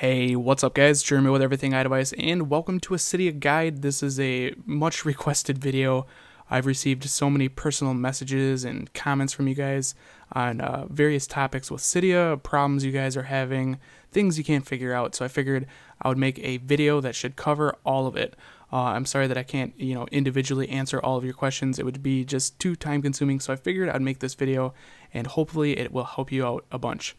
Hey, what's up guys? Jeremy with Everything iDevice, and welcome to a Cydia guide. This is a much requested video. I've received so many personal messages and comments from you guys on various topics with Cydia, problems you guys are having, things you can't figure out. So I figured I would make a video that should cover all of it. I'm sorry that I can't, individually answer all of your questions. It would be just too time consuming. So I figured I'd make this video and hopefully it will help you out a bunch.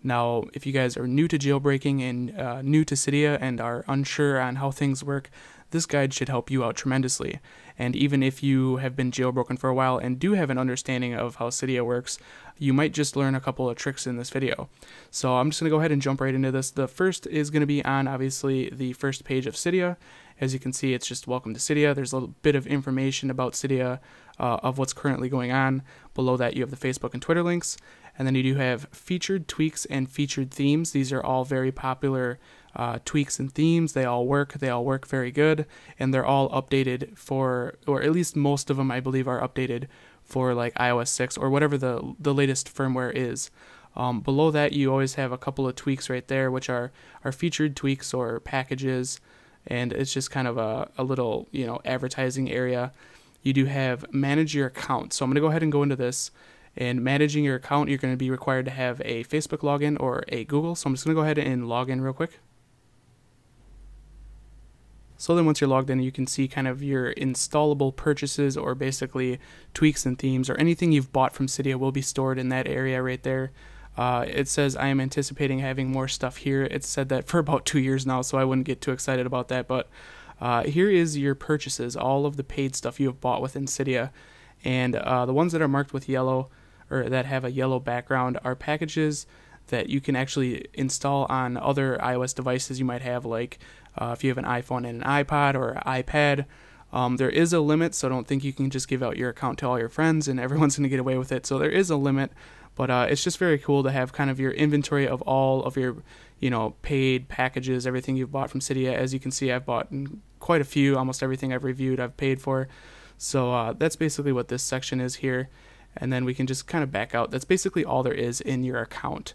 Now, if you guys are new to jailbreaking and new to Cydia and are unsure on how things work, this guide should help you out tremendously. And even if you have been jailbroken for a while and do have an understanding of how Cydia works, you might just learn a couple of tricks in this video. So I'm just going to go ahead and jump right into this. The first is going to be on, obviously, the first page of Cydia. As you can see, it's just welcome to Cydia. There's a little bit of information about Cydia, of what's currently going on. Below that, you have the Facebook and Twitter links. And then you do have featured tweaks and featured themes. These are all very popular tweaks and themes. They all work very good, and they're all updated for, or at least most of them I believe are updated for like iOS 6 or whatever the latest firmware is. Below that, you always have a couple of tweaks right there, which are featured tweaks or packages, and it's just kind of a little advertising area. You do have manage your account. So I'm going to go ahead and go into this. And managing your account, you're going to be required to have a Facebook login or a Google. So I'm just going to go ahead and log in real quick. So then once you're logged in, you can see kind of your installable purchases, or basically tweaks and themes, or anything you've bought from Cydia will be stored in that area right there. It says I am anticipating having more stuff here. It's said that for about 2 years now, so I wouldn't get too excited about that. But here is your purchases, all of the paid stuff you have bought within Cydia. And the ones that are marked with yellow, or that have a yellow background, are packages that you can actually install on other iOS devices you might have, like if you have an iPhone and an iPod or an iPad. There is a limit, so don't think you can just give out your account to all your friends and everyone's going to get away with it. So there is a limit, but it's just very cool to have kind of your inventory of all of your paid packages, everything you've bought from Cydia. As you can see, I've bought quite a few. Almost everything I've reviewed I've paid for. So that's basically what this section is here. And then we can just kind of back out. That's basically all there is in your account.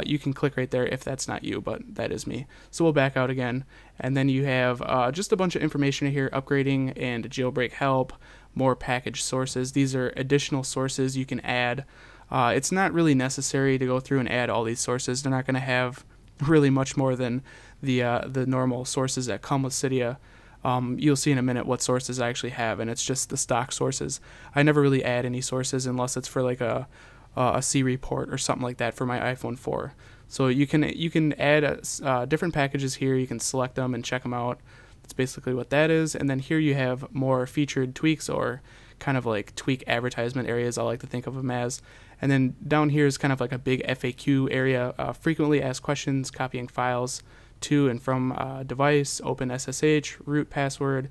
You can click right there if that's not you, but that is me. So we'll back out again. And then you have just a bunch of information here: upgrading and jailbreak help, more package sources. These are additional sources you can add. It's not really necessary to go through and add all these sources. They're not going to have really much more than the normal sources that come with Cydia. You'll see in a minute what sources I actually have, and it's just the stock sources. I never really add any sources unless it's for like a C report or something like that for my iPhone 4. So you can add different packages here. You can select them and check them out. That's basically what that is. And then here you have more featured tweaks, or kind of like tweak advertisement areas, I like to think of them as. And then down here is kind of like a big FAQ area, frequently asked questions, copying files to and from device, open SSH, root password,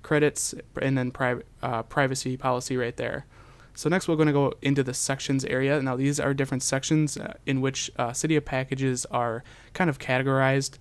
credits, and then privacy policy right there. So next we're going to go into the sections area. Now these are different sections in which Cydia packages are kind of categorized.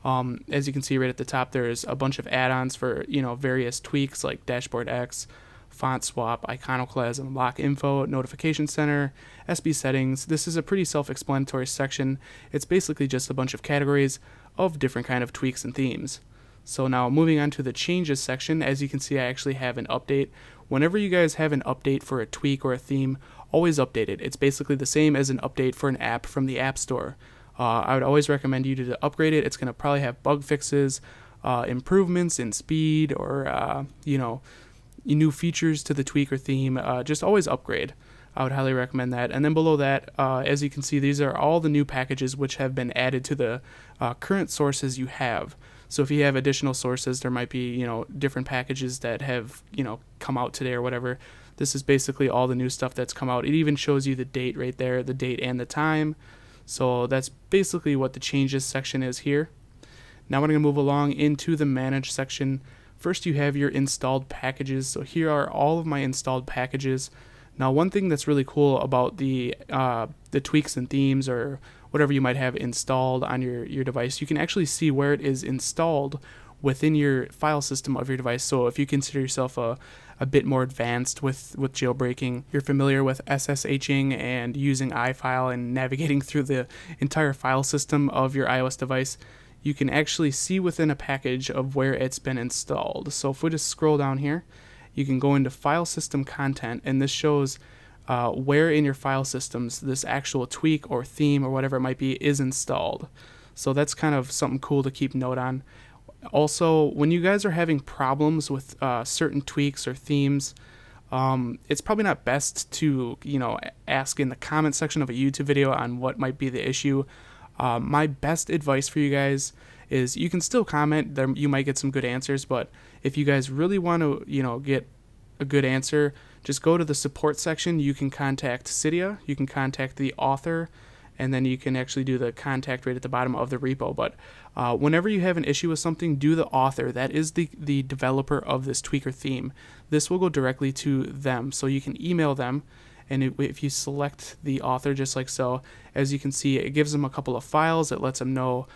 As you can see right at the top, there's a bunch of add-ons for various tweaks like Dashboard X, font swap, iconoclasm, lock info, notification center, SB settings. This is a pretty self-explanatory section. It's basically just a bunch of categories of different kind of tweaks and themes. So now moving on to the changes section, as you can see, I actually have an update. Whenever you guys have an update for a tweak or a theme, always update it. It's basically the same as an update for an app from the App Store. I would always recommend you to upgrade it. It's going to probably have bug fixes, improvements in speed, or new features to the tweak or theme. Just always upgrade. I would highly recommend that. And then below that, as you can see, these are all the new packages which have been added to the current sources you have. So if you have additional sources, there might be different packages that have come out today or whatever. This is basically all the new stuff that's come out. It even shows you the date right there, the date and the time. So that's basically what the changes section is here. Now we're going to move along into the manage section. First, you have your installed packages. So here are all of my installed packages. Now, one thing that's really cool about the tweaks and themes, or whatever you might have installed on your device, you can actually see where it is installed within your file system of your device. So if you consider yourself a bit more advanced with jailbreaking, you're familiar with SSHing and using iFile and navigating through the entire file system of your iOS device, you can actually see within a package of where it's been installed. So if we just scroll down here, you can go into file system content, and this shows where in your file systems this actual tweak or theme or whatever it might be is installed. So that's kind of something cool to keep note on. Also, when you guys are having problems with certain tweaks or themes, it's probably not best to, ask in the comment section of a YouTube video on what might be the issue. My best advice for you guys is you can still comment. There, you might get some good answers, but if you guys really want to, get a good answer, just go to the support section. You can contact Cydia, you can contact the author, and then you can actually do the contact right at the bottom of the repo. But whenever you have an issue with something, do the author. That is the developer of this tweak or theme. This will go directly to them, so you can email them. And if you select the author just like so, as you can see, it gives them a couple of files. It lets them know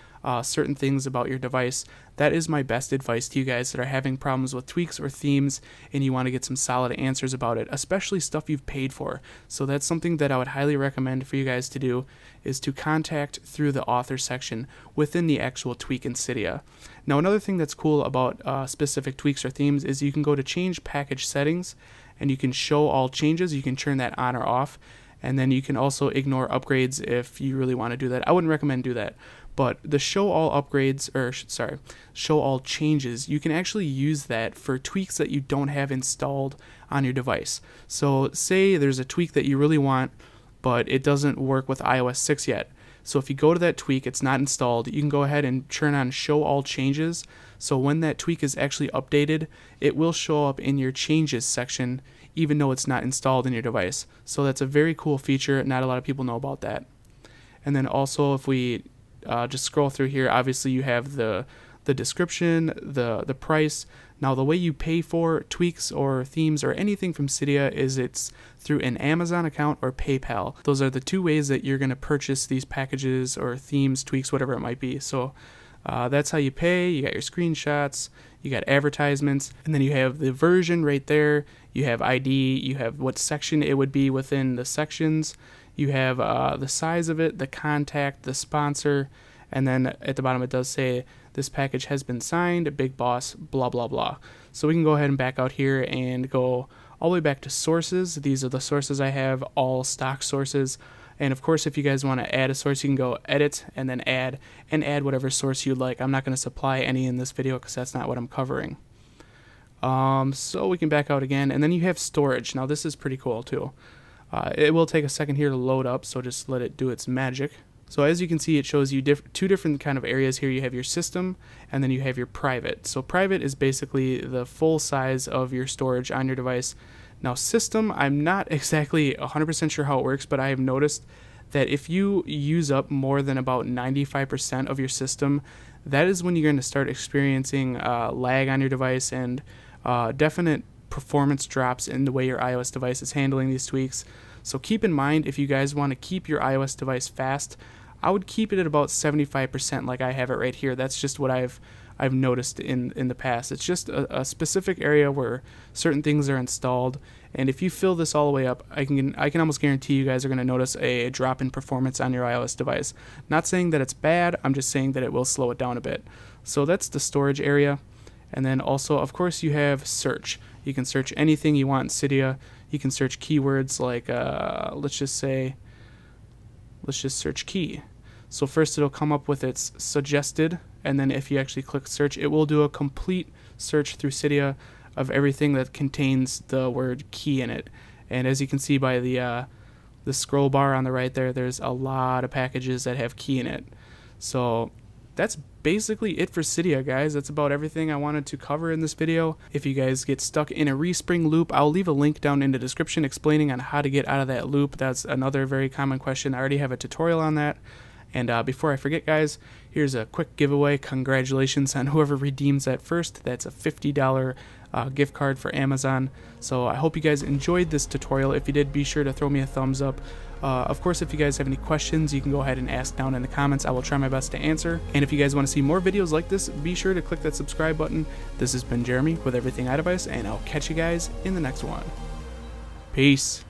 certain things about your device. That is my best advice to you guys that are having problems with tweaks or themes and you want to get some solid answers about it, especially stuff you've paid for. So that's something that I would highly recommend for you guys to do, is to contact through the author section within the actual tweak in Cydia. Now, another thing that's cool about specific tweaks or themes is you can go to change package settings and you can show all changes. You can turn that on or off, and then you can also ignore upgrades if you really want to do that. I wouldn't recommend do that. But the show all upgrades, or sorry, show all changes, you can actually use that for tweaks that you don't have installed on your device. So say there's a tweak that you really want, but it doesn't work with iOS 6 yet. So if you go to that tweak, it's not installed, you can go ahead and turn on show all changes. So when that tweak is actually updated, it will show up in your changes section, even though it's not installed in your device. So that's a very cool feature. Not a lot of people know about that. And then also, if we just scroll through here, obviously you have the description, the price. Now, the way you pay for tweaks or themes or anything from Cydia is it's through an Amazon account or PayPal. Those are the two ways that you're going to purchase these packages or themes, tweaks, whatever it might be. So that's how you pay. You got your screenshots, you got advertisements, and then you have the version right there. You have ID, you have what section it would be within the sections. You have the size of it, the contact, the sponsor, and then at the bottom it does say this package has been signed, Big Boss, blah, blah, blah. So we can go ahead and back out here and go all the way back to sources. These are the sources I have, all stock sources. And of course, if you guys want to add a source, you can go edit and then add whatever source you'd like. I'm not going to supply any in this video because that's not what I'm covering. So we can back out again, and then you have storage. Now this is pretty cool too. It will take a second here to load up, so just let it do its magic. So as you can see, it shows you two different kind of areas here. You have your system, and then you have your private. So private is basically the full size of your storage on your device. Now system, I'm not exactly 100% sure how it works, but I have noticed that if you use up more than about 95% of your system, that is when you're going to start experiencing lag on your device and definite performance drops in the way your iOS device is handling these tweaks. So keep in mind, if you guys want to keep your iOS device fast, I would keep it at about 75% like I have it right here. That's just what I've noticed in the past. It's just a specific area where certain things are installed, and if you fill this all the way up, I can almost guarantee you guys are going to notice a drop in performance on your iOS device. Not saying that it's bad, I'm just saying that it will slow it down a bit. So that's the storage area. And then also, of course, you have search. You can search anything you want in Cydia. You can search keywords like, let's just search key. So first it'll come up with its suggested, and then if you actually click search, it will do a complete search through Cydia of everything that contains the word key in it. And as you can see by the scroll bar on the right there, there's a lot of packages that have key in it. So that's basically it for Cydia, guys. That's about everything I wanted to cover in this video. If you guys get stuck in a Respring loop, I'll leave a link down in the description explaining on how to get out of that loop. That's another very common question. I already have a tutorial on that. And before I forget, guys, here's a quick giveaway. Congratulations on whoever redeems that first. That's a $50 gift card for Amazon. So I hope you guys enjoyed this tutorial. If you did, be sure to throw me a thumbs up. Of course, if you guys have any questions, you can go ahead and ask down in the comments. I will try my best to answer. And if you guys want to see more videos like this, be sure to click that subscribe button. This has been Jeremy with Everything iDevice, and I'll catch you guys in the next one. Peace.